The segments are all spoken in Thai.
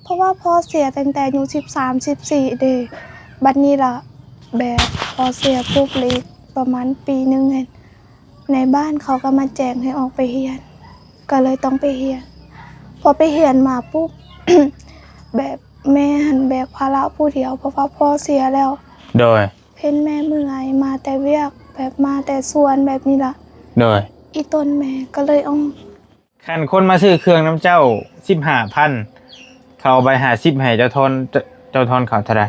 เพราะว่าพ่อเสียตั้งแต่อายุ13-14เด้บัดนี้ล่ะแบบพอเสียปุ๊บเลยประมาณปีหนึงเห็นในบ้านเขาก็มาแจ้งให้ออกไปเรียนก็เลยต้องไปเรียนพอไปเรียนมาปุ๊บ แบบแม่หันแบกภาระผู้เดียวเพราะว่าพ่อเสียแล้วโดยเห็นแม่เมื่อยมาแต่เวียกแบบมาแต่สวนแบบนี้ล่ะโดยอีต้นแม่ก็เลยเอาคันคนมาซื้อเครื่องน้ำเจ้า15,000เขาเอาไป50ให้เจ้าทอนเขาเท่าไหร่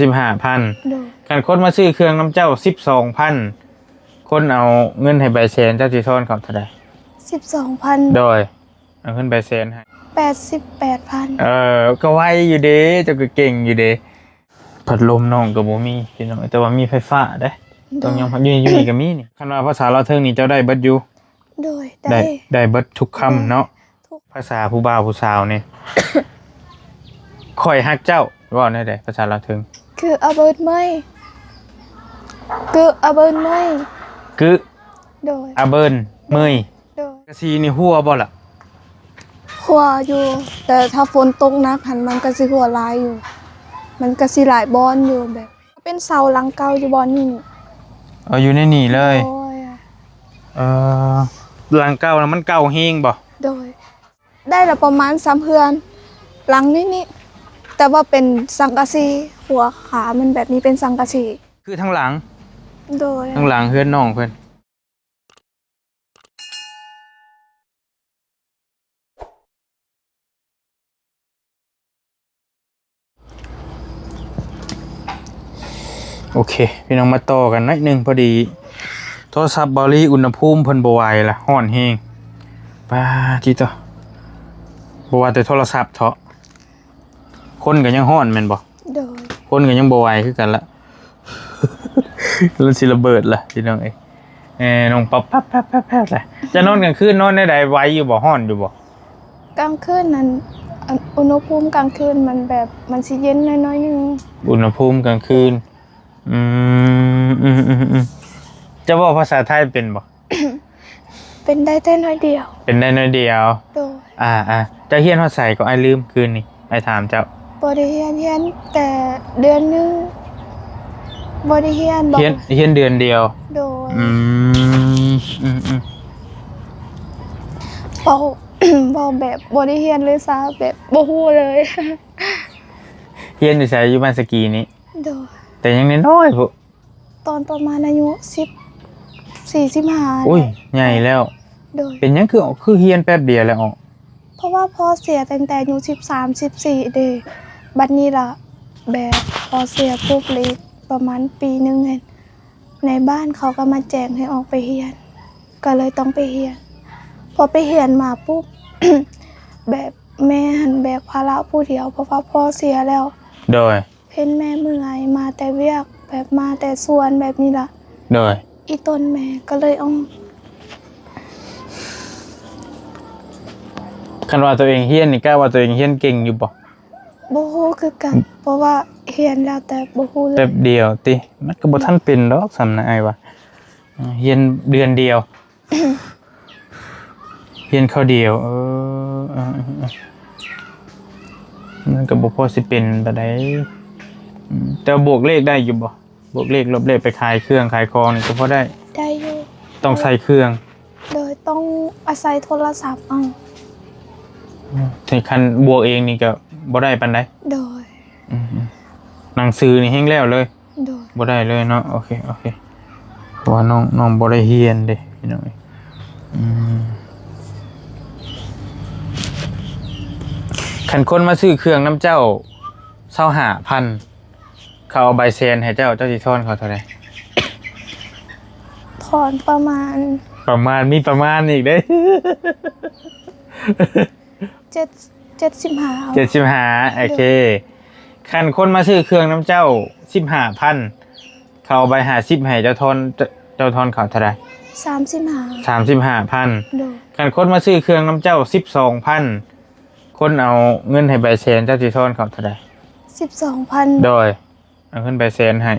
35,000โดยคันคนมาซื้อเครื่องน้ำเจ้า12,000คนเอาเงินให้ใบเซนเจ้าสิทอนเขาเท่าไหร่12,000โดยเอาเงินใบเซนให้88,000ก็ไวอยู่เด้เจ้าก็เก่งอยู่เด้พัดลมน้องก็บ่มีพี่น้องแต่ว่ามีไฟฟ้าเด้ต้องยังอยู่นี่ก็มีนี่คันว่าภาษาลาวเทิงนี่เจ้าได้เบิดอยู่โดยได้เบิดทุกคำเนาะภาษาผู้บ่าวผู้สาวนี่ ข่อยฮักเจ้าว่าได้ภาษาลาวเทิงคืออาเบิร์ดไม่คืออาเบิร์ดไม่คือโดยอาเบิร์นเมยโดยกะซีนี่หัวบ่ล่ะหัวอยู่แต่ถ้าฝนตกนักหันมันก็สิหัวลายอยู่มันก็สิหลายบอนอยู่แบบเป็นเสาหลังเก่าอยู่บอนนี่อยู่ในนี่เลยโอ้ยหลังเก่าแล้วมันเก่าเฮงบ่โดยได้ละประมาณ3เฮือนหลังนี่แต่ว่าเป็นสังกะสีหัวขามันแบบนี้เป็นสังกะสีคือทั้งหลังโดยทั้งหลังเฮือนน้องเพิ่นโอเคพี่น้องมาต่อกันหน่อยนึงพอดีโทรศัพท์เบาลี่อุณหภูมิเพิ่นบ่ไหวละร้อนแฮงป้าจิตบ่ว่าแต่โทรศัพท์เถาะคนก็ยังร้อนแม่นบ่โดยคนก็ยังบ่ไหวคือกันละ แล้วสิระเบิดล่ะพี่น้องน้องป๊อปแป๊บๆเลยจะนอนกลางคืนนอนได้ไหวอยู่บ่ร้อนอยู่บ่กลางคืนนั้นอุณหภูมิกลางคืนมันแบบมันสิเย็นน้อยๆนึงอุณหภูมิกลางคืนจะบอกภาษาไทยเป็นบ่ เป็นได้แต่น้อยเดียวเป็นได้น้อยเดียวโดยจะเฮียนฮอดใส่ก็ไอ้ลืมคืนนี่ไอ้ถามเจ้าบ่ได้เฮียนแต่เดือนนึงบ่ได้เฮียนเฮียนเดือนเดียวโดยเบาแบบบ่ได้เฮียนเลยซะแบบบ่ฮู้เลย เฮียนอยู่ไสอยู่บ้านสกีนี้โดยแต่ยังน้อยๆพุตอนประมาณอายุ14-15อุ้ยใหญ่แล้วโดยเป็นหยังคือเฮียนแป๊บเดียวแล้วออกเพราะว่าพ่อเสียตั้งแต่อายุ13-14เด้บัดนี้ล่ะแบบพอเสียปุ๊บเลยประมาณปีหนึงเห็นในบ้านเขาก็มาแจ้งให้ออกไปเรียนก็เลยต้องไปเรียนพอไปเรียนมาปุ๊บ แบบแม่หันแบกภาระผู้เดียวเพราะว่าพ่อเสียแล้วโดยเห็นแม่เมื่อยมาแต่เวียกแบบมาแต่สวนแบบนี้ล่ะโดยอีต้นแม่ก็เลยเอาคันว่าตัวเองเฮียนนี่กล้าว่าตัวเองเฮียนเก่งอยู่บ่บ่ฮู้คือกันเพราะว่าเรียนแล้วแต่บ่ฮู้เลยแป๊บเดียวติมันก็บ่ทันเป็นดอกสำนะไอ้ว่าเฮียนเดือนเดียว เฮียนเข้าเดียวมันก็บ่พอสิเป็นปานใดแต่บวกเลขได้อยู่บ่บวกเลขลบเลขไปขายเครื่องขายของนี่ก็พอได้อยู่ต้องใส่เครื่องโดยต้องอาศัยโทรศัพท์เอาถึงคันบวกเองนี่ก็บ่ได้ปานใดโดยหนังสือนี่แฮงแล้วเลยโดยบ่ได้เลยเนาะโอเคเพราะว่าน้องบ่ได้เรียนเด้พี่น้องคันคนมาซื้อเครื่องน้ำเจ้า25,000เขาเอาใบเซนให้เจ้าสิทอนเขาเท่าไหร่ถอนประมาณมีประมาณอีกเด้75โอเคคันคนมาซื้อเครื่องน้ำเจ้า15,000เขาเอาใบ50ให้เจ้าทอนเขาเท่าไหร่35,000คันคนมาซื้อเครื่องน้ำเจ้า12,000คนเอาเงินให้ใบเซนเจ้าสิทอนเขาเท่าไหร่12,000โดยเอาเงินใบเซนให้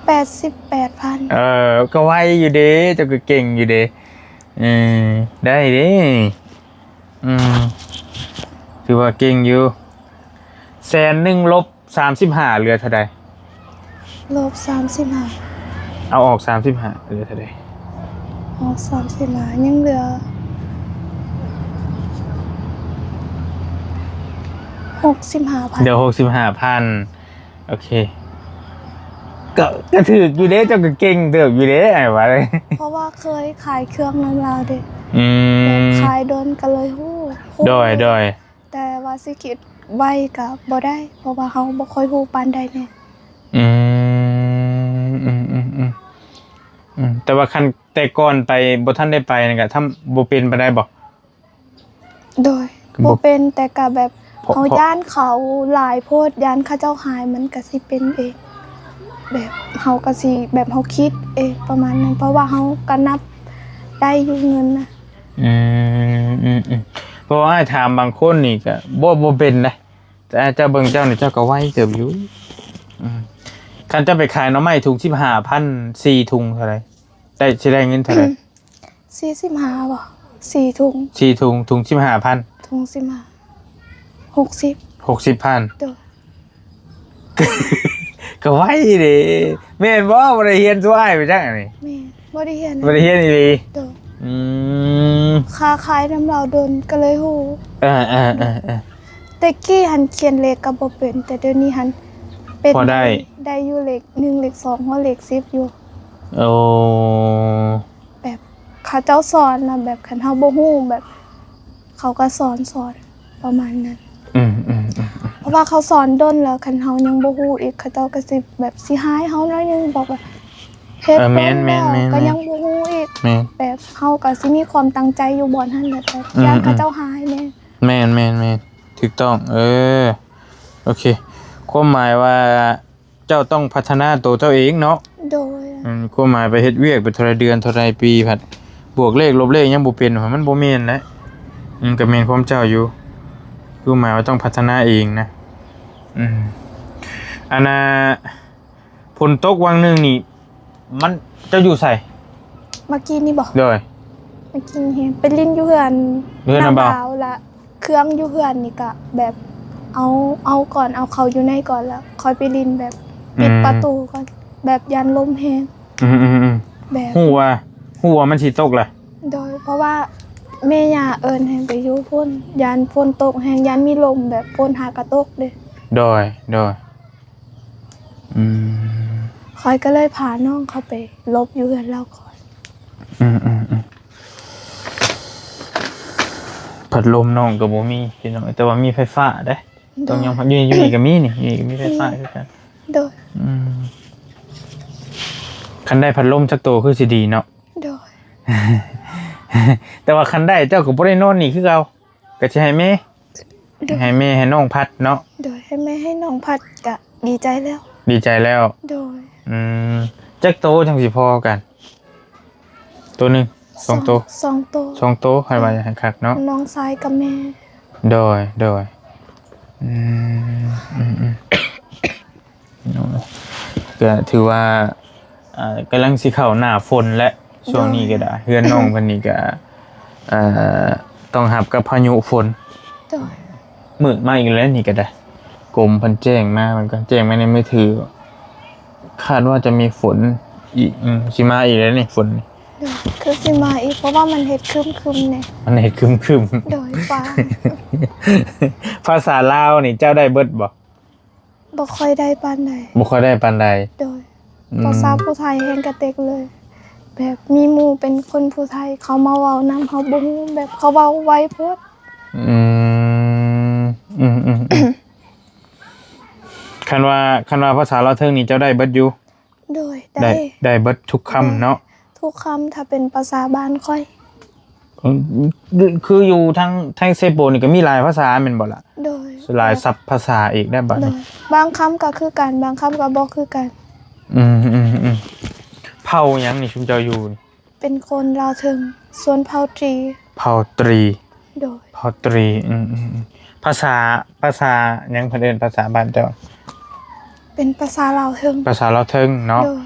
88,000ก็ไวอยู่เด้เจ้าก็เก่งอยู่เด้ เออได้เด้อืมถือว่าเก่งอยู่100,000 ลบ35เหลือเท่าใด ลบ35เอาออก35เหลือเท่าใด ออก35ยังเหลือ65,000 เดี๋ยว65,000โอเคก็ถืออยู่เด้เจ้าก็เก่งเติบอยู่เด้ไอ้วะเลย เพราะว่าเคยขายเครื่องน้ำลาวเด้ อื แบบ ม ขายโดนก็เลยฮู้ โดย แต่ว่าสิคิดไว้ก็บ่ได้ เพราะว่าเฮาบ่ค่อยฮู้ปานใดแน่ อืมแต่ว่าคันแต่ก่อนไปบ่ทันได้ไปนี่ก็ทำบ่เป็นปานใดบ่ โดย บ่ บ่เป็นแต่ก็แบบ เพราะ เฮาย่านเขาหลายโพดย่านเขาเจ้าหายมันก็สิเป็นเองแบบเฮาก็สิแบบเฮาคิดเองประมาณนั้นเพราะว่าเฮาก็นับได้อยู่เงินนะ อืมเพราะว่าอ้ายถามบางคนนี่ก็บ่เป็นนะแต่เจ้าเบิ่งเจ้านี่เจ้าก็ไวเติบอยู่คันเจ้าไปขายหน่อไม้ถุง15,000 4ถุงเท่าไหร่สิได้เงินเท่าไหร่ 45บ่4ถุง 4ถุง15,000 ถุง15 60 60,000 โดย ก็ไว้ดิแม่นบ่บ่ได้เรียนสู้อ้ายไปจังอันนี้ แม่บ่ได้เรียน บ่ได้เรียนอีหลี โดย อืม ค้าขายน้ำเราโดนก็เลยฮู้ เออ แต่กี้หันเขียนเลขก็บ่เป็นแต่เดี๋ยวนี้หันเป็น พอได้ ได้อยู่เลข1เลข2หัวเลข10อยู่ โอ้ แบบเขาเจ้าสอนนะแบบคันเฮาบ่ฮู้แบบ เขาก็สอนประมาณนั้น อืม เพราะว่าเขาสอนด้นแล้วคันเฮายังบ่ฮู้อีกเขาเจ้าก็สิแบบสิหายเฮาหน่อยนึงบอกว่าเฮ็ด แม่น แล้วก็ยังบ่ฮู้อีก แม่น แบบเฮาก็สิมีความตั้งใจอยู่บ่อนหั่นแหละแต่ย่านเขาเจ้าหายแน่ แม่นถูกต้องโอเคความหมายว่าเจ้าต้องพัฒนาตัวเจ้าเองเนาะ โดย ความหมายไปเฮ็ดเวียกไปเท่าไรเดือนเท่าไรปีผัดบวกเลขลบเลขยังบ่เป็นมันบ่แม่นนะก็แม่นความเจ้าอยู่คือหมายว่าต้องพัฒนาเองนะอันน่ะฝนตกวังหนึงนี่มันเจ้าอยู่ไส เมื่อกี้นี่บ่ โดย เมื่อกี้เห็นไปลิ้นอยู่เฮือน เฮือนน่ะบ่ าวละเครื่องอยู่เฮือนนี่ก็แบบเอาก่อนเอาเขาอยู่ในก่อนแล้วค่อยไปลิ้นแบบปิดประตูก่อนแบบยันลมแฮง แบบ ฮู้ว่ามันสิตกแหละ โดยเพราะว่าแม่ย่าเอิ้นให้ไปอยู่พุ่นยานฝนตกแฮงยานมีลมแบบฝนหากระตกเด้ โดยคอยก็เลยพาน้องเขาไปลบอยู่เฮือนเราก่อน พัดลมน้องก็บ่มีพี่น้องแต่ว่ามีไฟฟ้าเด้ต้องยังอยู่นี่ก็มีนี่ก็มีไฟฟ้าคือกัน โดย คันได้พัดลมจักโตคือสิดีเนาะ โดย แต่ว่าคันได้เจ้าก็บ่ได้นอนนี่คือเก่าก็สิให้แม่ให้น้องพัดเนาะ โดยให้แม่ให้น้องพัดก็ดีใจแล้ว ดีใจแล้ว โดย จักโตจังสิพอกันตัวหนึง2โต สองโต 2โตคันว่าให้คักเนาะ น้องชายกับแม่ โดยก็ถือว่ากำลังสิเข้าหน้าฝนและช่วงนี้ก็ได้เฮือนน้องเพิ่นนี่ก็ต้องรับกับพายุฝน โดย มืดมาอีกแล้วนี่ก็ได้กรมเพิ่นแจ้งมามันก็แจ้งมาในมือถือคาดว่าจะมีฝนอีกสิมาอีกแล้วนี่ฝนนี่ โดยคือสิมาอีกเพราะว่ามันเฮ็ดครึมๆเนี่ย มันเฮ็ดครึม โดยฟ้า ภาษาลาวนี่เจ้าได้เบิดบ่ บ่ค่อยได้ปานใด บ่ค่อยได้ปานใด โดยภาษาผู้ไทยแห่งกระเตกเลย แบบมีหมู่เป็นคนผู้ไทยเขามาเว้านำเฮาบ่ฮู้แบบเขาเว้าไวโพด คันว่าภาษาลาวเทิงนี่เจ้าได้เบิดอยู่ โดย ได้เบิดทุกคำเนาะ ทุกคำถ้าเป็นภาษาบ้านค่อย คืออยู่ทั้งเซโปนี่ก็มีหลายภาษาแม่นบ่ล่ะ โดย หลายศัพท์ภาษาอีกได้บัด โด นี้ ยบางคำก็คือกันบางคำก็บ่คือกัน เผ่าหยังนี่ชุมเจ้าอยู่นี่ เป็นคนลาวถึงส่วนเผ่าตรี เผ่าตรี โดย เผ่าตรีภาษาหยังเพิ่นเอิ้นภาษาบ้านเจ้า เป็นภาษาลาวถึง ภาษาลาวเทิงเนาะ โดย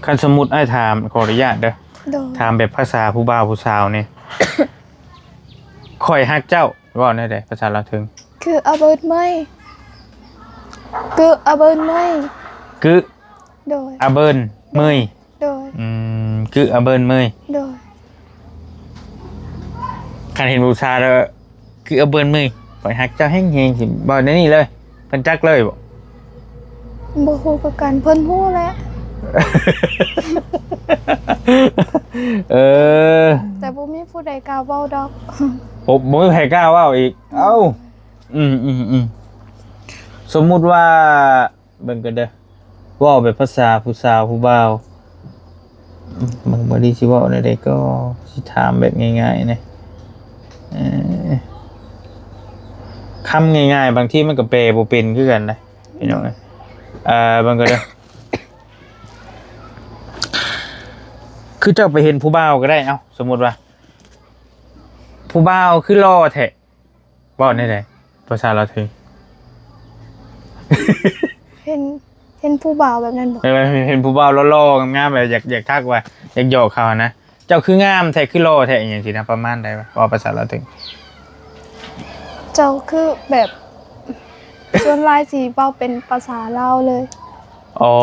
ก็ คันสมมุติอ้ายถามขออนุญาตเด้อ โดย ถามแบบภาษาผู้บ่าวผู้สาวนี่ ข่อยฮักเจ้าว่าได้ไดภาษาลาวถึง คืออาเบิร์ดเมยคืออาเบิร์ดเมย กึ โดย อาเบิร์นเมย โดย กึอาเบิร์นเมย โดย คันเห็นผู้ชายแล้วกึอาเบิร์นเมยข่อยฮักเจ้าแห้งๆสิบ่ได้นี่เลยเพิ่นจักเลยบ่ บ่ฮู้คือกันเพิ่นฮู้แหละ เออ แต่บ่มีผู้ใดกล้าเว้าดอก ผมบ่มีใครกล้าเว้าอีกเอ้าสมมุติว่าเบิ่งกันเด้อเว้าแบบภาษาผู้สาวผู้บ่าวมันบ่ได้สิเว้าได้ใดก็สิถามแบบง่ายๆนะคำง่ายๆบางทีมันก็แปลบ่เป็นคือกันนะพี่น้องเบิ่งกันเด้อคือเจ้าไปเห็นผู้บ่าวก็ได้เอ้าสมมุติว่าผู้บ่าวคือรอแท้บ่ได้ไดภาษาลาวถึง เห็นผู้บ่าวแบบนั้นบ่ เห็นผู้บ่าวหล่อๆงามๆแบบอยากทักว่าอยากหยอกเขานะเจ้าคืองามแท้คือหล่อแท้อหย่างซี่นะประมาณใดวะว่าภาษาลาวถึง เจ้าคือแบบส่วนหลายสิเว้าเป็นภาษาลาวเลย อ๋อ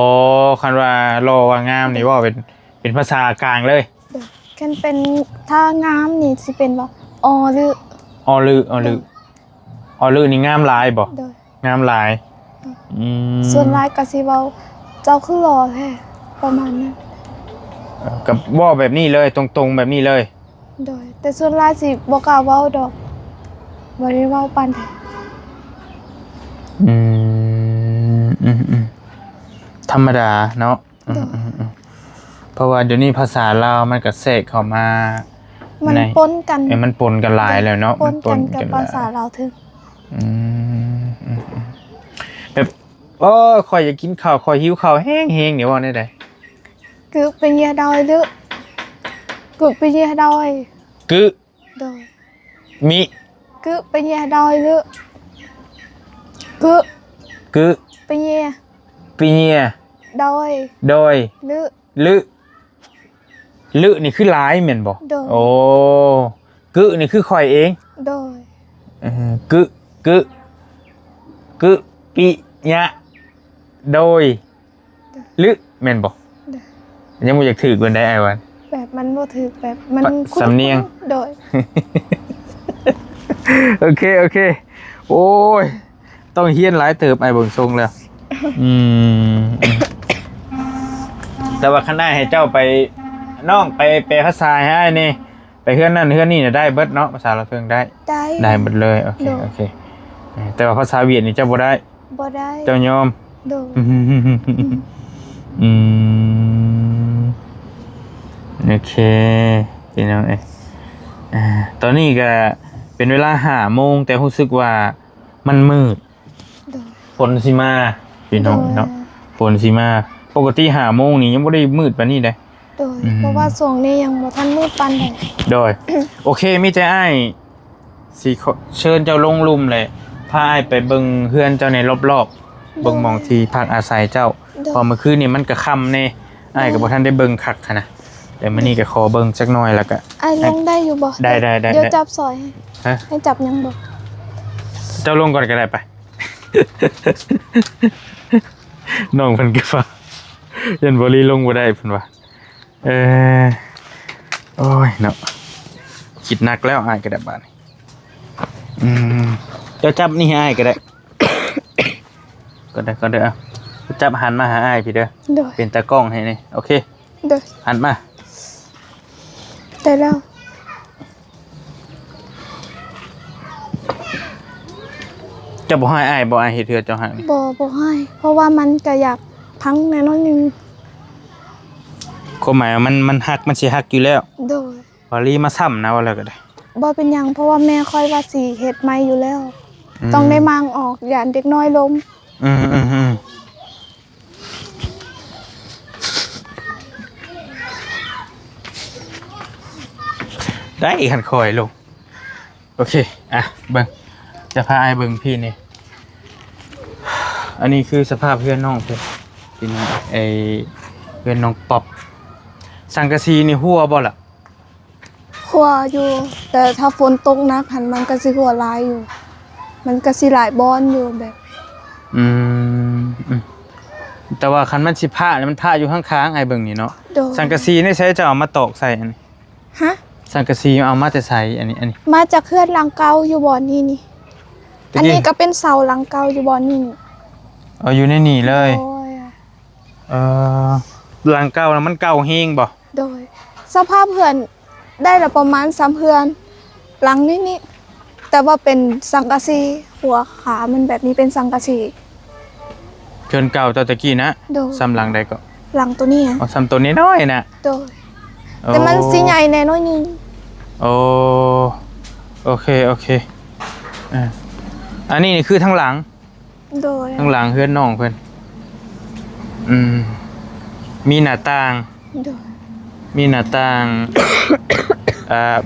คันว่าหล่อว่างามนี่ว่าเป็นภาษากลางเลย กันเป็นถ้างามนี่สิเป็นว่าออหรือ ออลือนี่งามหลายบ่ โดย งามหลายส่วนหลายก็สิเว้าเจ้าคือหล่อแท้ประมาณนั้น กับว่าแบบนี้เลยตรงๆแบบนี้เลย โดยแต่ส่วนหลายสิบ่กล้าเว้าดอกบ่ได้เว้าปานใด ธรรมดาเนาะเพราะว่าเดี๋ยวนี้ภาษาลาวมันก็แทรกเข้ามา มันปนกัน มันปนกันหลายแล้วเนาะ ปนกันกับภาษาลาวถึง แบบโอ้ข่อยอยากกินข้าวข่อยหิวข้าวแห้งๆเดี๋ยวว่าได้ได คือเป็นยาดอยหรือคือเป็นยาดอย กึ โดย มิ คือเป็นยาดอยหรือคือก ึ เป็นยา ปีเนีย ดอย โดย หรือ ลึนี่คือหลายแม่นบ่ โดย โอ้กึนี่คือข่อยเอง โดย กึปิยะโดยลึแม่นบ่ โดย ยังบ่อยากถือกันได้ไอ้วัน แบบมันบ่ถูกแบบมัน สำเนียง โดย โอเคโอ้ยต้องเฮียนหลายเติบไอ้เบิ่งทรงแล้วแต่ว่าข้างหน้าให้เจ้าไปน้องไปภาษาให้อ้ายนี่ไปเฮือนนั่นเฮือนนี่น่ะได้เบิดเนาะภาษาเราเพิ่งได้ ได้ หมดเลยโอเคแต่ว่าภาษาเวียดนี่เจ้าบ่ได้ บ่ได้ เจ้ายอม โดย โอเคพี่น้องตอนนี้ก็เป็นเวลา5 โมงแต่รู้สึกว่ามันมืด โดย ฝนสิมาพี่น้องเนาะฝนสิมาปกติ5 โมงนี่ยังบ่ได้มืดปานนี้เด้ โดยเพราะว่าช่วงนี้ยังบ่ทันมืดปานใด โดยโอเคมีแต่อ้ายสิเชิญเจ้าลงลุ่มเลยพาอ้ายไปเบิ่งเฮือนเจ้าในรอบๆเบิ่งหม่องที่พักอาศัยเจ้าพอเมื่อคืนนี่มันก็ค่ำแน่อ้ายก็บ่ทันได้เบิ่งคักหั้นนะแต่มื้อนี้ก็ขอเบิ่งจักหน่อยแล้วก็ ไอ้ลงได้อยู่บ่ ได้ เดี๋ยวจับซอยให้ ฮะ ให้จับยังบ่ เจ้าลงก่อนก็ได้ไป น้องเพิ่นก็ว่ายันบ่ลีลงบ่ได้เพิ่นว่าโอ้ยเนาะคิดหนักแล้วอ้ายก็ได้บาดนี้เจ้าจับนี่ให้อ้ายก็ได้ ก็ได้เอาจับหันมาหาอ้ายพี่เด้อ โดย เป็นตากล้องให้นี่โอเค โดย หันมา ได้แล้ว จะบ่ให้อ้ายบ่อ้ายเฮ็ดเทื่อเจ้าหัน บ่ให้เพราะว่ามันก็อยากพังแน่นอนนึง ความหมายว่ามันฮักมันสิฮักอยู่แล้ว โดย บ่ลีมาซ้ำนะว่าแล้วก็ได้ บ่เป็นหยังเพราะว่าแม่ค่อยว่าสิเฮ็ดใหม่อยู่แล้ว ต้องได้มางออกย่านเด็กน้อยล้ม ได้อีกคันคอยลงโอเคเบิ่งจะพาอ้ายเบิ่งพี่นี่อันนี้คือสภาพเพื่อนน้องเพิ่นพี่น้อง เพื่อนน้องป๊อบสังกะสีนี่หัวบ่ล่ะ หัวอยู่ แต่ถ้าฝนตกหนักหันมันก็สิหัวหลายอยู่ มันก็สิหลายบอนอยู่แบบ อืมแต่ว่าคันมันสิพาเนี่ยมันพาอยู่ข้างๆไอ้เบิ่งนี่เนาะ โดย สังกะสีนี่ใช้จะเอามาตอกใส่อันนี้ ฮะ สังกะสีเอามาแต่ใส่อันนี้ มาจากเคลื่อนหลังเก่าอยู่บ่อนนี่นี่ ตะกี้ อันนี้ก็เป็นเสาหลังเก่าอยู่บ่อนนี่นี่ เอาอยู่ในนี่เลย โดย หลังเก่าแล้วมันเก่าเฮงบ่ โดย สภาพเพื่อนได้ละประมาณ3เพื่อน หลังนี้นี่แต่ว่าเป็นสังกะสีหัวขามันแบบนี้เป็นสังกะสี เกินเก่าตะกี้นะ โดย ซ้ำหลังใดก็ หลังตัวนี้ฮะ เอาซ้ำตัวนี้น้อยน่ะ โดย แต่มันสีใหญ่แน่น้อยนึง โอ้โอเคอันนี้นี่คือทั้งหลัง โดย ข้างหลังเพื่อนน้องเพื่อนมีหน้าต่าง โดย มีหน้าต่าง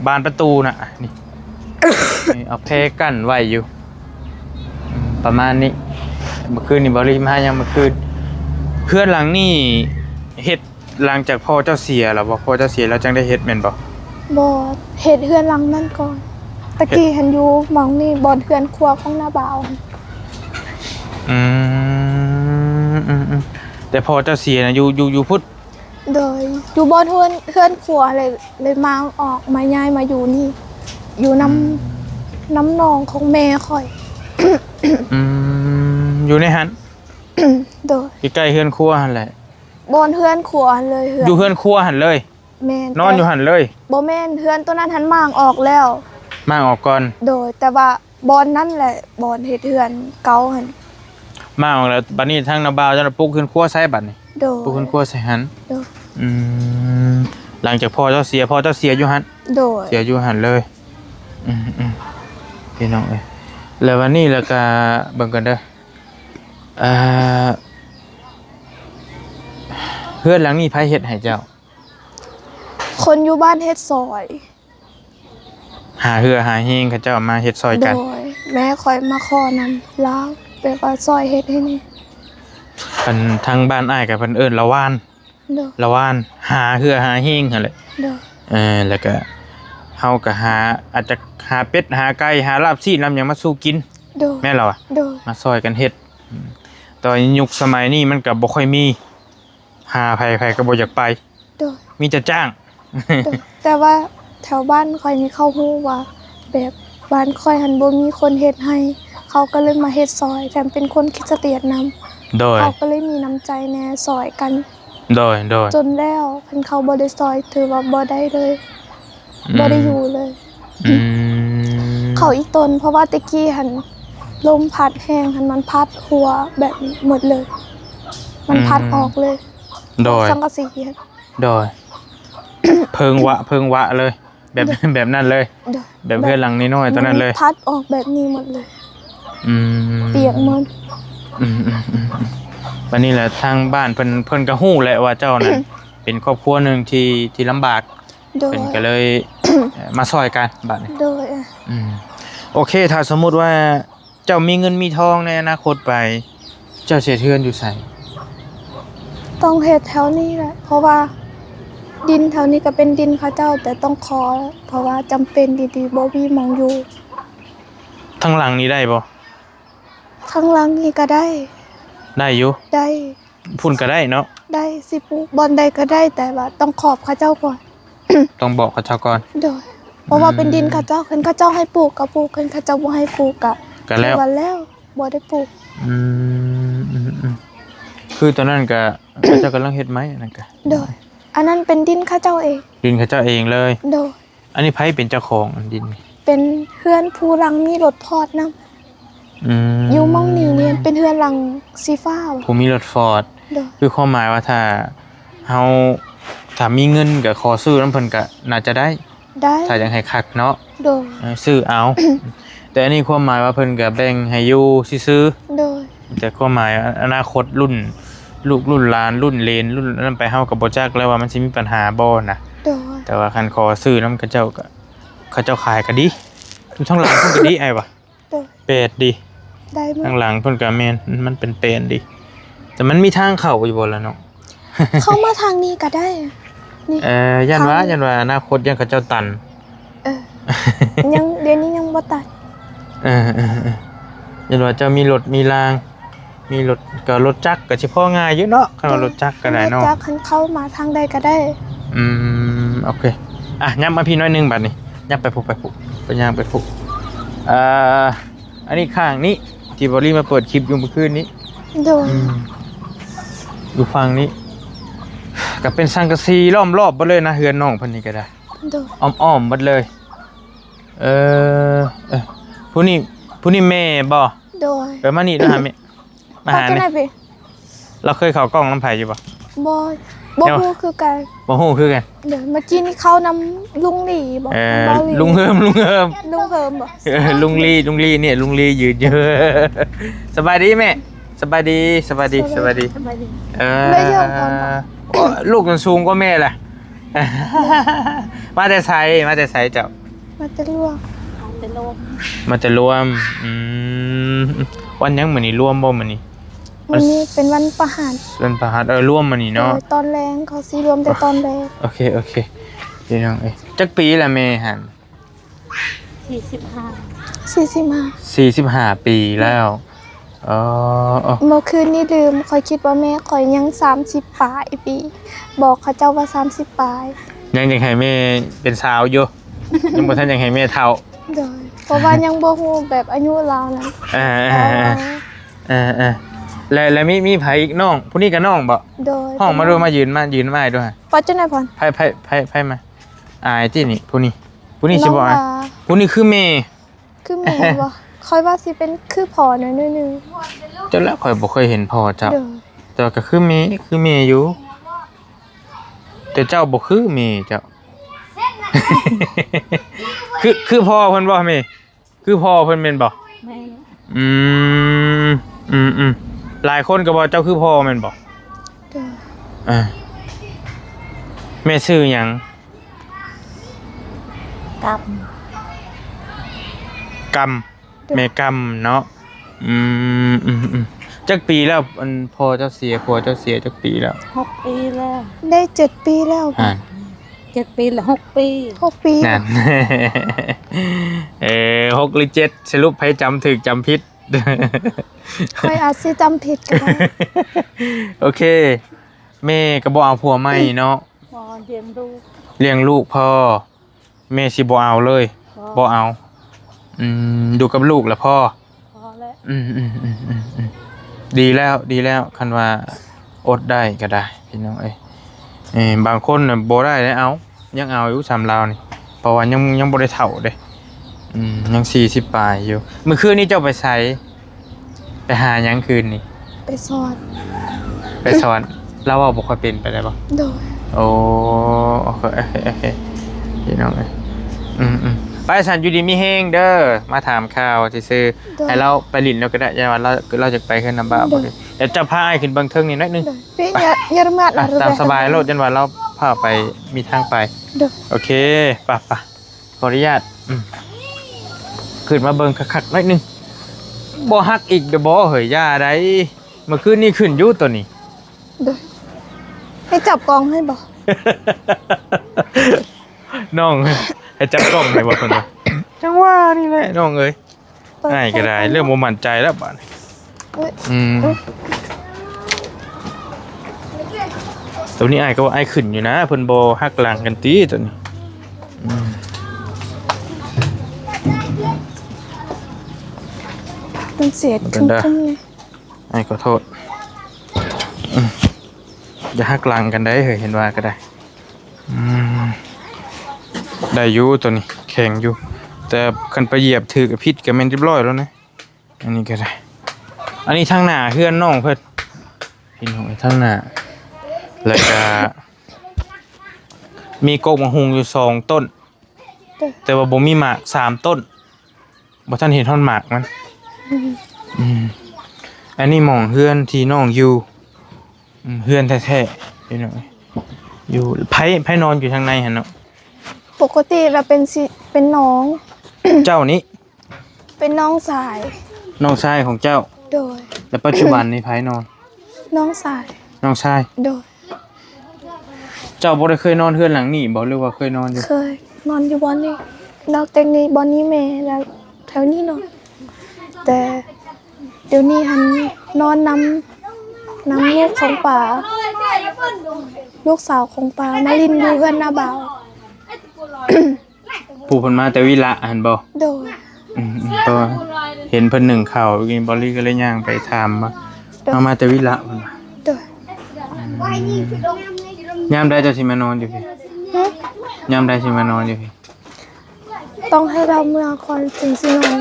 บานประตูน่ะ นี่ นี่เอาเพกั้นไว้อยู่ประมาณนี้ เมื่อคืนนี่บริมายังเมื่อคืน เพื่อนหลังนี่เฮ็ดหลังจากพ่อเจ้าเสียหรอบ่พ่อเจ้าเสียแล้วจังได้เฮ็ดแม่นบ่ บอดเห็ดเฮือนหลังนั่นก่อน ตะกี้หันอยู่หมองนี่บอดเฮือนครัวของหน้าบ่าว แต่พ่อเจ้าเสียนะอยู่พุทธ โดยอยู่บอดเฮือนครัวเลยมาออกมาย้ายมาอยู่นี่ อยู่น้ำนองของแม่ค่อย อยู่ในหัน โดย ใกล้ๆเฮือนครัวหั่นแหละ บอนเฮือนครัวเลย อยู่เฮือนครัวหั่นเลย แม่น นอนอยู่หั่นเลย บ่แม่นเฮือนตัวนั้นหันมางออกแล้ว มาออกก่อน โดยแต่ว่าบอนนั่นแหละบอนเฮ็ดเฮือนเก่าหัน มาออกแล้วบัดนี้ทางนาบ่าวจะปลูกขึ้นครัวใส่บัดนี้ โดย ปลูกขึ้นครัวใส่หัน โดย หลังจากพ่อเจ้าเสียอยู่หัน โดย เสียอยู่หันเลยพี่น้องเอ้ยแล้ววันนี้แล้วก็เบิ่งกันเด้อเพื่อนหลังนี้ไผเฮ็ดให้เจ้า คนอยู่บ้านเฮ็ดซอย หาเหือหาเฮงเขาเจ้ามาเฮ็ดซอย โด กัน ยแม่คอยมาขอนำล้างแบบว่าซอยเฮ็ดให้นี่ เพิ่นทางบ้านอ้ายกับเพิ่นเอิ้นละวาน โดย ละวานหาเหือหาเฮงหั่นแหละ โดย แล้วก็เฮาก็หาอาจจะหาเป็ดหาไก่หาลาบซีนำหยังมาสู้กิน โดย แม่นเราอะ โดย มาซอยกันเฮ็ดตอนยุคสมัยนี้มันก็บ่ค่อยมีหาไผก็บ่อยากไป โดย มีแต่จ้าง โดยแต่ว่าแถวบ้านคอยนี่เขาฮู้ว่า แบบบ้านคอยหันบ่มีคนเฮ็ดให้ เขาก็เลยมาเฮ็ดซอยแถมเป็นคนคริสเตียนนำ โดย เขาก็เลยมีน้ำใจแน่ซอยกัน โดย จนแล้วเพิ่นเขาบ่ได้ซอยถือว่าบ่ได้เลยบ่ได้อยู่เลย อืม เขาอีกตนเพราะว่าตะกี้หันลมพัดแห้งหันมันพัดหัวแบบนี้หมดเลย มันพัดออกเลย โดย สังกะสีหัน โดย เพิงวะเลย แบบนั้นเลย เด้อ แบบเพื่อนหลังน้อยๆตอนนั้นเลย มัพัดออกแบบนี้หมดเลย อืม เปียกหมด วันนี้แหละทางบ้านเพิ่นก็ฮู้แหละว่าเจ้านั้น เป็นครอบครัวหนึงที่ลำบาก โดย เพิ่นก็เลย มาซอยกันบัดนี้ โดย โอเค ถ้าสมมุติว่าเจ้ามีเงินมีทองในอนาคตไป เจ้าเสียเทือนอยู่ไส ต้องเฮ็ดแถวนี้แหละเพราะว่า ดินแถวนี้ก็เป็นดินเขาเจ้าแต่ต้องขอ เพราะว่าจำเป็นดีๆบ่มีหมองอยู่ ทั้งหลังนี้ได้บ่ ข้างหล่างนี่ก็ได้ ได้อยู่ ได้ พุ่นก็ได้เนาะ ได้สิปลูกบอนใดก็ได้แต่ว่าต้องขอบเขาเจ้าก่อน ต้องบอกเขาเจ้าก่อน โดยเพราะว่าเป็นดินเขาเจ้าเขาเจ้าให้ปลูกก็ปลูกเขาเจ้าบ่ให้ปลูกก็ ก็แล้ว วันแล้วบ่ได้ปลูก คือตอนนั้นก็เขาเจ้ากำลังเฮ็ดไม้นั่นก็ โดยอันนั้นเป็นดินเขาเจ้าเอง ดินเขาเจ้าเองเลย โดย อันนี้ไผเป็นเจ้าของอันดินนี่ เป็นเฮือนผู้รังมีรถพอดนำอยู่หม่องนี้เนี่ยเป็นเฮือนรังสีฟ้าว่ะ ผมมีรถฟอร์ด โดย คือความหมายว่าถ้ามีเงินก็ขอซื้อน้ำเพิ่นก็น่าจะได้ ได้ ถ้ายังให้คักเนาะ โดย ซื้อเอา แต่อันนี้ความหมายว่าเพิ่นก็แบ่งให้อยู่ซื้อ โดย ๆแต่ความหมายอนาคตรุ่นลูกรุ่นหลานรุ่นเหลนรุ่นนั้นไปเฮาก็บ่จักแล้วว่ามันสิมีปัญหาบ่นะ โดย แต่ว่าคันขอซื้อน้ำเขาเจ้าก็เขาเจ้าขายก็ดีทั้งหลังเพิ่นก็ดีไอ้วะ โดย เป็ดดี ได้มั้ ทั้งหลังเพิ่นก็แม่นมันเป็นเป็ดดี แต่มันมีทางเข้าอยู่บ่ล่ะเนาะ เข้ามาทางนี้ก็ได้นี่ ยันว่าอนาคตยังเขาเจ้าตัน ยังเดี๋ยวนี้ยังบ่ตัด ยันว่าเจ้ามีรถมีราง มีรถก็รถจักรก็สิพอง่ายอยู่เนาะคันว่ารถจักรก็ได้เนาะ รถจักรคันเข้ามาทางใดก็ได้ โอเคย้ำมาพี่น้อยหนึงบัดนี้ย้ำไปผูกไปย่างไปผูกอันนี้ข้างนี้ที่บอลลี่มาเปิดคลิปอยู่เมื่อคืนนี้ โดย อยู่ฝั่งนี้ก็เป็นสังกะสีล้อมรอบหมดเลยนะเฮือนน้องเพิ่นนี่ก็ได้ โดย อ้อมๆหมดเลยผู้นี้แม่บ่ โดย ไปมานี่ด้วยหาแม่มาหา ก็ นี่ ได้ไป เราเคยเข้ากล้องน้ำไผอยู่บ่ บ่บ่ฮู้คือกัน บ่ฮู้คือกัน เดี๋ยวเมื่อกี้นี่เข้านำลุงหลีบอกเบาหลี ลุงเฮิม ลุงเฮิมบอก ลุงลีเนี่ยลุงลียืนเยอะสบายดีแม่สบายดี ไม่เยอะก่อนบอก ลูกมันสูงกว่าแม่แหละ มาแต่ไสเจ้า มันจะลวก มาแต่รวมวันยังมื้อนี้รวมบ่มื้อนี้ วันนี้เป็นวันประหาร เป็นประหัสรวมมื้อนี้เนาะ โดยตอนแรงเขาสิรวมแต่ตอนแรง โอเคพี่น้องจักปีละแม่หัน 45 ปีแล้วเมื่อคืนนี้ลืมคอยคิดว่าแม่คอยยัง30ปลายปี บอกเขาเจ้าว่า30ปลาย ยังให้แม่เป็นสาวอยู่ ยังบ่ทันยังให้แม่เฒ่า โดยเพราะว่ายังบ่ฮู้แบบอายุเรานั้น แล้วมีไผอีกน้องผู้นี้ก็น้องบ่ โดย ห้องมาดูมายืนมาให้ด้วย ปัจจุบันพร ไผมาอายที่นี่ผู้นี้สิบ่อาย น้องว่า ผู้นี้คือแม่ คือแม่บ่คอยว่าสิเป็นคือพ่อหน่อยนึง เจ้าแล้วข่อยบ่เคยเห็นพ่อเจ้า โดย แต่ก็คือแม่อยู่แต่เจ้าบ่คือแม่เจ้า คือพ่อเพิ่นบ่แม่คือพ่อเพิ่นแม่นบ่ แม่ หลายคนก็บอกเจ้าคือพ่อแม่นบอก โดย แม่ชื่อหยัง กับ กำแม่กำเนาะจักปีแล้วอันพ่อเจ้าเสียจักปีแล้ว 6 ปีแล้ว ได้7 ปีแล้ว 7 ปีแล้ว6 ปี 6 ปี นั่น 6 หรือ 7สรุปให้จำถึกจำผิด คอยอาจสิจำผิดก็ได้ โอเคแม่ก็บ่เอาผัวใหม่เนาะ พอเรียนรู้ เลี้ยงลูกพ่อแม่สิบ่เอาเลยบ่เอาดูกับลูกแล้วพ่อ พอแล้ว ดีแล้วคันว่าอดได้ก็ได้พี่น้องบางคนน่ะบ่ได้แล้วยังเอาอยู่3ลาวนี่เพราะว่ายังบ่ได้เฒ่าเด้ยัง40ปลายอยู่เมื่อคืนนี้เจ้าไปไสไปหาหยังคืนนี่ ไปสอน ไปสอนเราว่าบ่ค่อยเป็นไปได้บ่ โดย โอ้โอเคพี่น้องไปสันอยู่ดีมีเฮงเด้อมาถามข่าวซื่อๆให้เราไปลิ้นแล้วก็ได้อย่าว่าเราจะไปขึ้นน้ำบ้าบ่เดี๋ยวจะพาให้ขึ้นเบิ่งเทิงนี่นิดนึง โดยพี่อย่าละเมิด ตามสบายโลดจนว่าเราพาไปมีทางไป โดย โอเคไปขออนุญาตขึ้นมาเบิ่งคักๆนิดนึงบ่ฮักอีกเด้อบ่เฮ้ยย่าได้เมื่อคืนนี้ขึ้นอยู่ตัวนี้ โดยให้จับกองให้บอก น้องให้จับกล้องให้บ่คนว่าจังว่านี่แหละน้องเอ้ยง่ายก็ได้เรื่องบ่มั่นใจแล้วบัดนี้ ตัวนี้ไอ้ก็ว่าไอ้ขึ้นอยู่นะเพิ่นบ่ฮักหลังกันติตัวนี้มันเสียทุ่มๆเลย ไอ้ขอโทษอย่าฮักหลังกันได้เฮ้ยเห็นว่าก็ได้ได้อยู่ตัวนี้แข็งอยู่แต่คันไปเหยียบถือกับพิษก็แม่นเรียบร้อยแล้วนะอันนี้ก็ได้อันนี้ทางหน้าเฮือนน้องเพิ่นพี่น้องทางหน้าแล้วก็มีกกมะฮุงอยู่2ต้นแต่ว่าบ่มีหมาก3ต้นบ่ทันเห็นท่อนหมากมันอันนี้หม่องเฮือนที่น้องอยู่เฮือนแท้ๆพี่น้องอยู่ไผนอนอยู่ทางในหั่นเนาะ ปกติเราเป็นน้อง เจ้านี้ เป็นน้องสาย น้องชายของเจ้า โดย แล้วปัจจุบันนี้ไผนอน น้องสาย น้องชาย โดย เจ้าบ่ได้เคยนอนเฮือนหลังนี้บ่หรือว่าเคยนอนอยู่ เคยนอนอยู่บอนนี้นอกจากนี้บอนนี้แม่แล้วแถวนี้นอนแต่เดี๋ยวนี้หันนอนนำลูกของป่าลูกสาวของป่ามาลินอยู่เฮือนหน้าบ่าว ผู้เพิ่นมาแต่วิละหั่นบ่ โดย ก็เห็นเพิ่นหนึ่งข่าวกินบอลลี่ก็เลยย่างไปถามว่าเอามาแต่วิละเพิ่นว่า โดย ยามใดเจ้าสิมานอนอยู่พี่ หึ ยามใดสิมานอนอยู่พี่ ต้องให้เราเมื่อก่อนถึงสินอน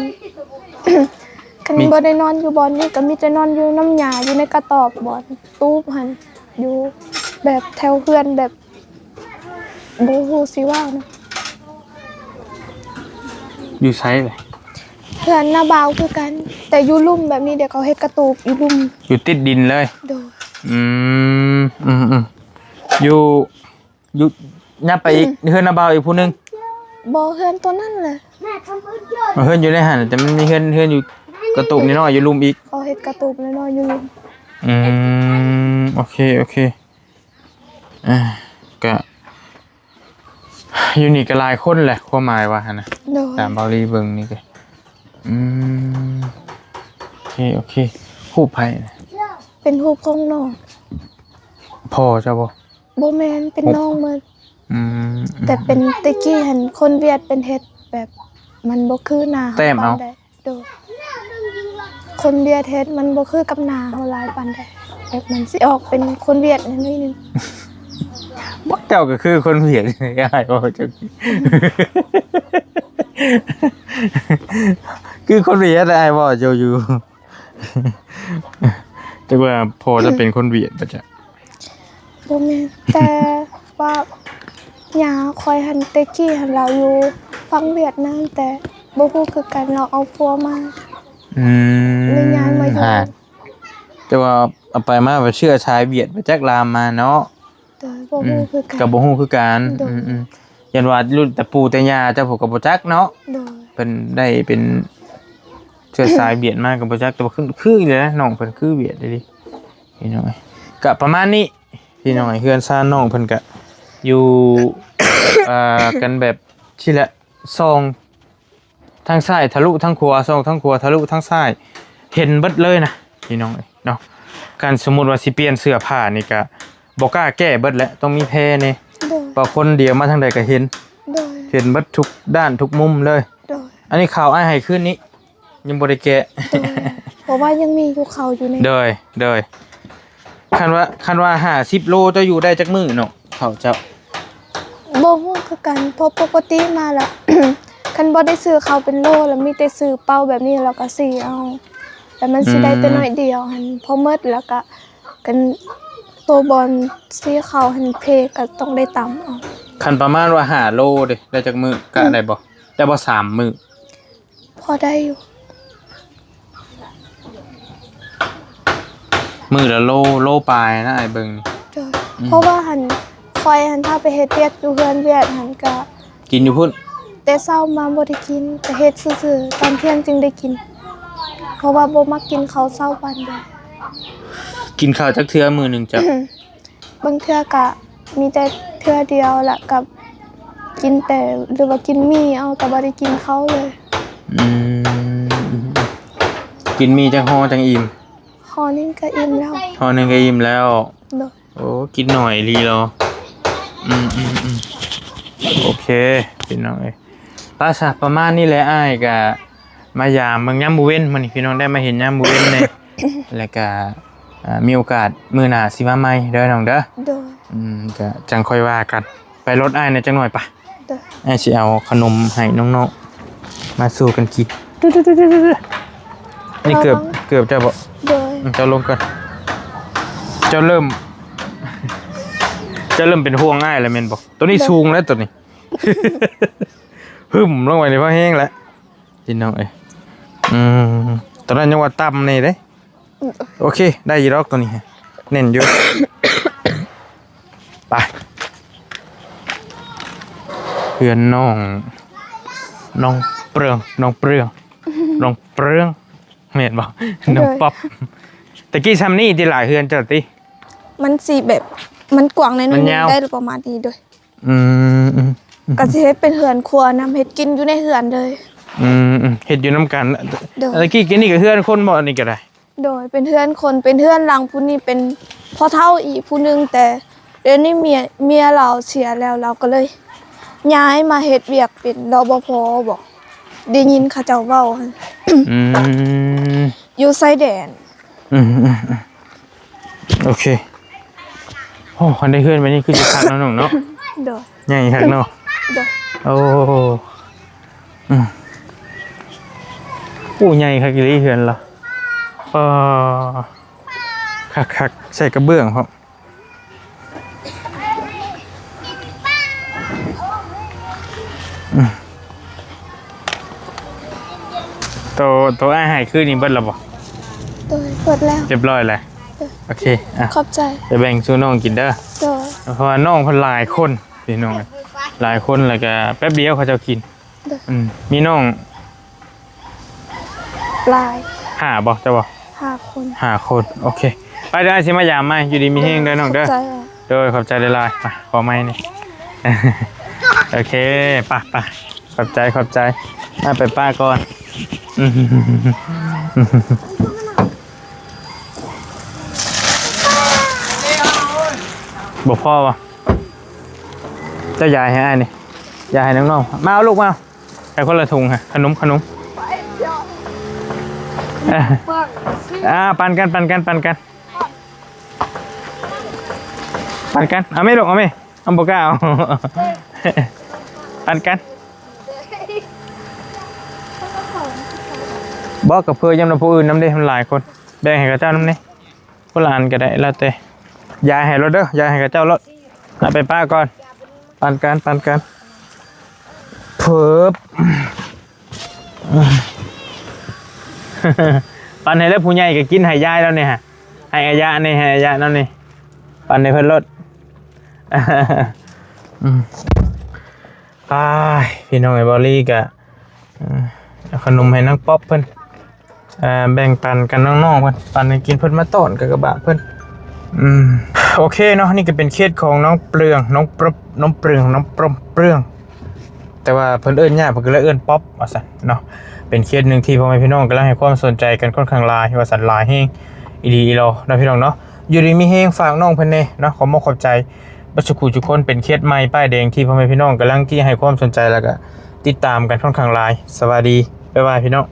คันบ่ได้นอนอยู่บอนนี่ก็มีแต่นอนอยู่น้ำหยาอยู่ในกระตอบบอนตู้หันอยู่แบบแถวเพื่อนแบบบ่ฮู้สิว่านะ อยู่ไสเลย เพื่อนหน้าบ่าวคือกัน แต่อยู่ลุ่มแบบนี้เดี๋ยวเขาเฮ็ดกระตูบอยู่ลุ่ม อยู่ติดดินเลย โดย อืมอยู่ยับไปอีกเฮือนนาบาวอีกผู้หนึง บ่เฮือนตัวนั้นแหละ เฮือนอยู่ในหันแต่มันมีเฮือนอยู่กระตุกนิดหน่อยอยู่ลุมอีก เขาเฮ็ดกระตูบน้อยๆอยู่ลุ่ม โอเคก็อยู่นี่ก็หลายคนแหละความหมายว่าหั่นน่ะ โดย ตามบอลลี่เบิ่งนี่ก็โอเคฮู้ไผน่ะ เป็นฮูกของน้อง พ่อเจ้าบ่ บ่แม่นเป็นน้องหมด อืม แต่เป็นตะกี้หันคนเวียดเป็นเฮ็ดแบบมันบ่คือหน้า แต้มเอา ปนใดโดยคนเวียดเฮ็ดมันบ่คือกับหน้าเฮาหลายปานใดแบบมันสิออกเป็นคนเวียดนิดนึง บ่เจ้าก็คือคนเวียดอ้ายบ่เจ้าคือคนเวียดอ้ายบ่เจ้าอยู่แต่ว่าพ่อจะเป็นคนเวียดบ่จ้ะ บ่แม่นแต่ว่าหญ้าคอยหันตะกี้หันเราอยู่ฟังเวียดนามแต่บ่ฮู้คือกันเราเอาผัวมา เลยย้ายมาอยู่ ฮะแต่ว่าเอาไปมาว่าเชื่อชายเวียดมาจากลามมาเนาะ แต่บ่ฮู้คือกัน กับบ่ฮู้คือกัน โดย ยันว่ารุ่นแต่ปู่แต่ย่าเจ้าผมก็บ่จักเนาะ โดย เพิ่นได้เป็นเชื้อสายเวียดมาก็บ่จักแต่ว่าคือเลยนะน้องเพิ่นคือเวียดเลยดิพี่น้อยก็ประมาณนี้พี่น้อยเฮือนซ่านน้องเพิ่นก็อยู่กันแบบที่ละซองทางซ้ายทะลุทางขวาซองทางขวาทะลุทางซ้ายเห็นเบิดเลยนะพี่น้องเนาะการสมมุติว่าสิเปลี่ยนเสื้อผ้านี่ก็บ่กล้าแก้เบิดแหละต้องมีแพรนี่ โดย เพราะคนเดียวมาทางใดก็เห็น โดย เห็นเบิดทุกด้านทุกมุมเลย โดย อันนี้ข่าวอ้ายให้ขึ้นนี้ยังบ่ได้แกะ โดยเพราะว่ายังมีอยู่เขาอยู่ใน เดยคันว่า50โลจะอยู่ได้จักมื้อเนาะเขาเจ้า บ่ฮู้คือกันเพราะปกติมาแล้ว คันบ่ได้ซื้อเขาเป็นโลแล้วมีแต่ซื้อเป้าแบบนี้แล้วก็สีเอาแต่มันสิได้แต่น้อยเดียวหันพอหมดแล้วก็กันตัวบอลสีเขาหันเพก็ต้องได้ต่ำเอา คันประมาณว่า5โลเด้ได้จักมื้อกะได้บ่ได้บ่3มื้อ พอได้อยู่ มื้อละโลปลายนะไอ้เบิ่งนี่ โดยเพราะว่าหันคอยหันถ้าไปเฮ็ดเวียกอยู่เฮือนเวียดหันก็ กินอยู่พุ่น แต่เช้ามาบ่ได้กินแต่เฮ็ดซื่อๆตอนเที่ยงจึงได้กิน เพราะว่าบ่มักกินข้าวเช้าปานใด กินข้าวจักเทื่อมื้อหนึงจ้ะ บางเทื่อก็มีแต่เทื่อเดียวแล้วกับกินแต่หรือว่ากินหมี่เอาแต่บ่ได้กินข้าวเลย อืมกินมีจังฮ้อจังอิ่ม คอนึงก็อิ่มแล้ว ฮ้อหนึงก็อิ่มแล้ว โดย โอ้กินหน่อยลีเหรอโอเคพี่น้องเอ้ยภาษาประมาณนี้แหละอ้ายก็มายามเมืองยามมื้อเว้นมื้อนี้พี่น้องได้มาเห็นยามมื้อเว้น เนี่ยแล้วก็มีโอกาสมื้อหน้าสิมาใหม่เด้อน้องเด้อ โดย ก็จังค่อยว่ากันไปรถอ้ายหน่อยจังหน่อยปะ โดย อ้ายสิเอาขนมให้น้องๆมาสู่กันกินนี่เกือบจะบ่ โดย เจ้าลงก่อนเจ้าเริ่มเป็นห่วงง่ายแล้วแม่นบ่ตัวนี้สูงแล้วตัวนี้ หึ่มลงไปในพอแห้งแล้วพี่น้องเอ้ยตอนนั้นยังว่าต่ำนี่เด้โอเคได้อยู่ดอกตัวนี้เน้นอยู่ ไปเพื่อนน้องเปลืองแม่นบ่น้องป๊อปตะกี้ซ้ำนี่ที่หลายเฮือนจ้ะติ มันสิแบบ มันกว้างในนึ มั ง นยาว ได้ประมาณนี้ด้วย อืมอืม ก็สิเฮ็ดเป็นเหือนครัวนํเฮ็ดกินอยู่ในเหือนเลย อืมเฮ็ดอยู่น้ำกัน เด้อ ตะกี้กินนี่ก็เฮือนคนบ่อันนี้ก็ได้ โดยเป็นเฮือนคนเป็นเฮือนหลังผู้นี้เป็นพ่อเฒ่าอีกผู้หนึงแต่เดี๋ยวนี้เมียเราเสียแล้วเราก็เลย ย้ายมาเฮ็ดเวียกเป็นรปภบอกได้ยินเขาเจ้าเว้าหั่น อืม อยู่ชายแดน อืมโอเคโอ้คนได้เฮือนไปนี่คือสิคักเนาะน้องเนาะ โดย ใหญ่คักเนาะ โดย โอ้ใหญ่คักอีหลีเฮือนล่ะคักใส่กระเบื้องครับตัวอาหารคือนี่เบิดแล้วบ่ โดยเปิดแล้ว เรียบร้อยแล้วโอเคอ่ะ ขอบใจ จะแบ่งสู่น้องกินเด้อ โดย เพราะว่าน้องเพิ่นหลายคนพี่น้องหลายคนแล้วก็แป๊บเดียวเขาจะกินมีน้อง ลาย 5บ่เจ้าบ่ 5 คน 5คนโอเคไปเด้อสิมายามใหม่อยู่ดีมีแฮงเด้อน้องเด้อ ใจ โดยขอบใจหลายๆมาขอไม้นี่ โอเคไปขอบใจมาไปป้าก่อนบอกพ่อวะเจ้ายายให้อ้ายนี่ยายให้น้องๆมาเอาลูกมาใครคนละถุงฮะขนมปันกันเอาไม่ลูกเอาไม่เอาโบก้าเอา ปันกันบอกกับเพื่อนย้ำน้ำผู้อื่นน้ำได้ทำหลายคนแบ่งให้กับเจ้าน้ำนี่คนละอันก็ได้แล้วแต่ยายให้รถเด้อยายให้กับเจ้ารถเอาไปป้าก่อนปันกันเพิบ ปันให้แล้วผู้ใหญ่ก็กินให้ยายแล้วเนี่ยฮะให้อายะนี่ให้อายะนั่นนี่ปันให้เพิ่นรถ พี่น้องไอ้บอลลี่กะเอาขนมให้นักป๊อปเพิ่นแบ่งปันกันน้องๆเพิ่นปันให้กินเพิ่นมาต้อนกับกระบะเพิ่นโอเคเนาะนี่ก็เป็นเคสของน้องเปลืองแต่ว่าเพิ่นเอิ้นยากเพิ่นก็เลยเอิ้นป๊อปว่าซั่นเนาะเป็นเคสหนึ่งที่พ่อแม่พี่น้องกำลังให้ความสนใจกันค่อนข้างหลายว่าซั่นหลายแฮงอีหลีอีหลอเนาะพี่น้องเนาะอยู่ดีมีแฮงฝากน้องเพิ่นแน่เนาะขอขอบใจบัชกูทุกคนเป็นเคสใหม่ป้ายแดงที่พ่อแม่พี่น้องกำลังที่ให้ความสนใจแล้วก็ติดตามกันค่อนข้างหลายสวัสดีบ๊ายบายพี่น้อง